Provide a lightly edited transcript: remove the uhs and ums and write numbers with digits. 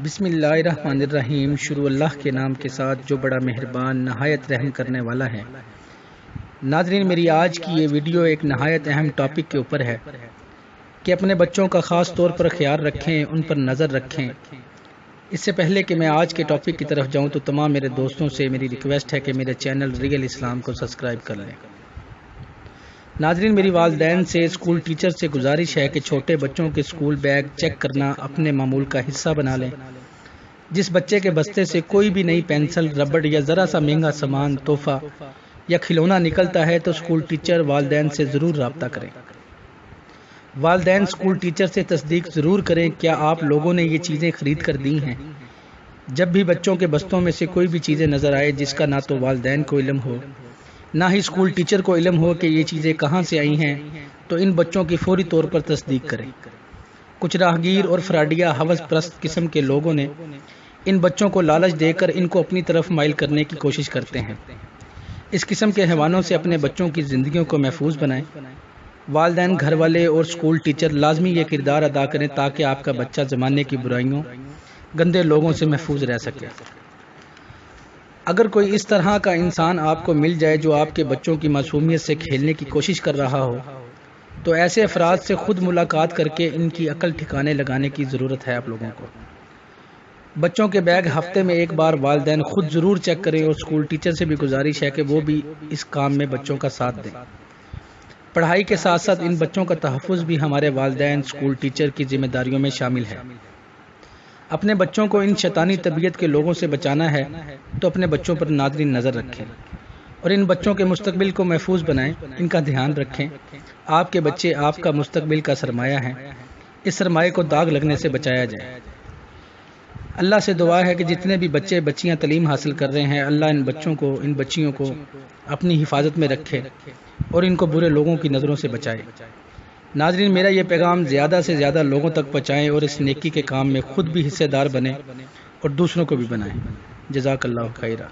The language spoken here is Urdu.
بسم اللہ الرحمن الرحیم۔ شروع اللہ کے نام کے ساتھ جو بڑا مہربان نہایت رحم کرنے والا ہے۔ ناظرین، میری آج کی یہ ویڈیو ایک نہایت اہم ٹاپک کے اوپر ہے کہ اپنے بچوں کا خاص طور پر خیال رکھیں، ان پر نظر رکھیں۔ اس سے پہلے کہ میں آج کے ٹاپک کی طرف جاؤں تو تمام میرے دوستوں سے میری ریکویسٹ ہے کہ میرے چینل ریئل اسلام کو سبسکرائب کر لیں۔ ناظرین، میری والدین سے، اسکول ٹیچر سے گزارش ہے کہ چھوٹے بچوں کے اسکول بیگ چیک کرنا اپنے معمول کا حصہ بنا لیں۔ جس بچے کے بستے سے کوئی بھی نئی پینسل، ربڑ یا ذرا سا مہنگا سامان، تحفہ یا کھلونا نکلتا ہے تو اسکول ٹیچر والدین سے ضرور رابطہ کریں۔ والدین اسکول ٹیچر سے تصدیق ضرور کریں کیا آپ لوگوں نے یہ چیزیں خرید کر دی ہیں۔ جب بھی بچوں کے بستوں میں سے کوئی بھی چیزیں نظر آئے جس کا نہ تو والدین کو علم ہو نہ ہی اسکول ٹیچر کو علم ہو کہ یہ چیزیں کہاں سے آئی ہیں، تو ان بچوں کی فوری طور پر تصدیق کریں۔ کچھ راہگیر اور فراڈیا ہوس پرست قسم کے لوگوں نے ان بچوں کو لالچ دے کر ان کو اپنی طرف مائل کرنے کی کوشش کرتے ہیں۔ اس قسم کے حیوانوں سے اپنے بچوں کی زندگیوں کو محفوظ بنائیں۔ والدین، گھر والے اور اسکول ٹیچر لازمی یہ کردار ادا کریں تاکہ آپ کا بچہ زمانے کی برائیوں، گندے لوگوں سے محفوظ رہ سکے۔ اگر کوئی اس طرح کا انسان آپ کو مل جائے جو آپ کے بچوں کی معصومیت سے کھیلنے کی کوشش کر رہا ہو تو ایسے افراد سے خود ملاقات کر کے ان کی عقل ٹھکانے لگانے کی ضرورت ہے آپ لوگوں کو۔ بچوں کے بیگ ہفتے میں ایک بار والدین خود ضرور چیک کریں اور اسکول ٹیچر سے بھی گزارش ہے کہ وہ بھی اس کام میں بچوں کا ساتھ دیں۔ پڑھائی کے ساتھ ساتھ ان بچوں کا تحفظ بھی ہمارے والدین، اسکول ٹیچر کی ذمہ داریوں میں شامل ہے۔ اپنے بچوں کو ان شیطانی طبیعت کے لوگوں سے بچانا ہے تو اپنے بچوں پر ناظرین نظر رکھیں اور ان بچوں کے مستقبل کو محفوظ بنائیں، ان کا دھیان رکھیں۔ آپ کے بچے آپ کا مستقبل کا سرمایہ ہیں، اس سرمایہ کو داغ لگنے سے بچایا جائے۔ اللہ سے دعا ہے کہ جتنے بھی بچے بچیاں تعلیم حاصل کر رہے ہیں، اللہ ان بچوں کو، ان بچیوں کو اپنی حفاظت میں رکھے اور ان کو برے لوگوں کی نظروں سے بچائے۔ ناظرین، میرا یہ پیغام زیادہ سے زیادہ لوگوں تک پہنچائیں اور اس نیکی کے کام میں خود بھی حصے دار بنیں اور دوسروں کو بھی بنائیں۔ جزاک اللہ خیرہ۔